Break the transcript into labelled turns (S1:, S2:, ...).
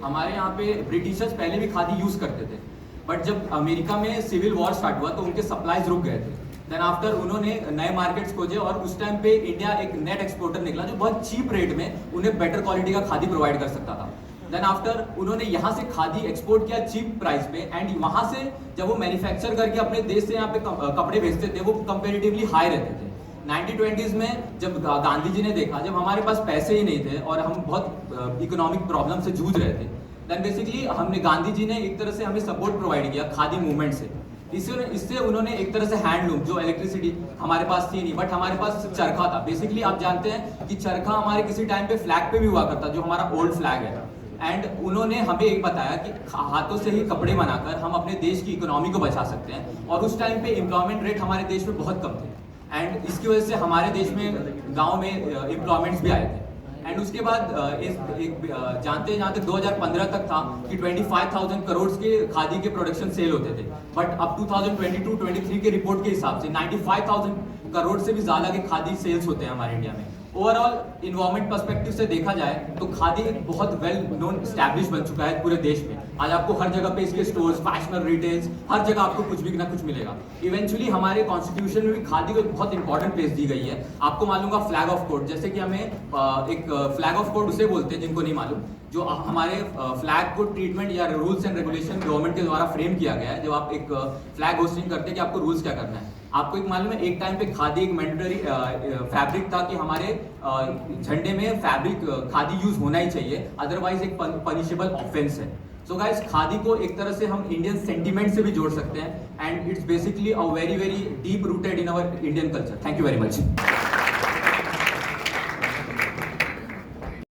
S1: हमारे यहाँ पे ब्रिटिशर्स पहले भी खादी यूज करते थे, बट जब अमेरिका में सिविल वॉर स्टार्ट हुआ तो उनके सप्लाईज रुक गए थे। देन आफ्टर उन्होंने नए मार्केट्स खोजे और उस टाइम पे इंडिया एक नेट एक्सपोर्टर निकला जो बहुत चीप रेट में उन्हें बेटर क्वालिटी का खादी प्रोवाइड कर सकता था। देन आफ्टर उन्होंने यहाँ से खादी एक्सपोर्ट किया चीप प्राइस पे, एंड वहाँ से जब वो मैन्युफैक्चर करके अपने देश से यहाँ पे कपड़े भेजते थे वो कंपेरेटिवली हाई रहते थे। 1920s में जब गांधी जी ने देखा जब हमारे पास पैसे ही नहीं थे और हम बहुत इकोनॉमिक प्रॉब्लम से जूझ रहे थे, देन बेसिकली गांधी जी ने एक तरह से हमें सपोर्ट प्रोवाइड किया खादी मूवमेंट से। इससे उन्होंने एक तरह से हैंडलूम, जो इलेक्ट्रिसिटी हमारे पास थी नहीं, बट हमारे पास चरखा था। बेसिकली आप जानते हैं कि चरखा हमारे किसी टाइम पे फ्लैग पे भी हुआ करता, जो हमारा ओल्ड फ्लैग है। एंड उन्होंने हमें एक बताया कि हाथों से ही कपड़े बनाकर हम अपने देश की इकोनॉमी को बचा सकते हैं, और उस टाइम पे एम्प्लॉयमेंट रेट हमारे देश में बहुत कम थे, एंड इसकी वजह से हमारे देश में गाँव में एम्प्लॉयमेंट्स भी आए थे। एंड उसके बाद जानते 2015 तक था कि 25,000 करोड़ के खादी के प्रोडक्शन सेल होते थे, बट अब 2022-23 के रिपोर्ट के हिसाब से 95,000 करोड़ से भी ज्यादा के खादी सेल्स होते हैं हमारे इंडिया में। ओवरऑल इन्वायरमेंट पर्सपेक्टिव से देखा जाए तो खादी एक बहुत वेल नोन स्टैब्लिश बन चुका है पूरे देश में। आज आपको हर जगह पे इसके स्टोर्स, फैशनल रिटेल्स, हर जगह आपको कुछ भी ना कुछ मिलेगा। इवेंचुअली हमारे कॉन्स्टिट्यूशन में भी खादी को एक बहुत इंपॉर्टेंट प्लेस दी गई है। आपको मालूम होगा फ्लैग ऑफ कोड, जैसे कि हमें एक फ्लैग ऑफ कोड उसे बोलते हैं जिनको नहीं मालूम, जो हमारे फ्लैग को ट्रीटमेंट या रूल्स एंड रेगुलेशन गवर्नमेंट के द्वारा फ्रेम किया गया है। जब आप एक फ्लैग होस्टिंग करते हैं कि आपको रूल्स क्या करना है। आपको एक मालूम है एक टाइम पे खादी एक मैंडेटरी फैब्रिक था कि हमारे झंडे में फैब्रिक खादी यूज होना ही चाहिए, अदरवाइज एक पनिशेबल ऑफेंस है। सो गाइस, खादी को एक तरह से हम इंडियन सेंटिमेंट से भी जोड़ सकते हैं, and it's basically a very very deep rooted in our Indian culture. Thank you very much.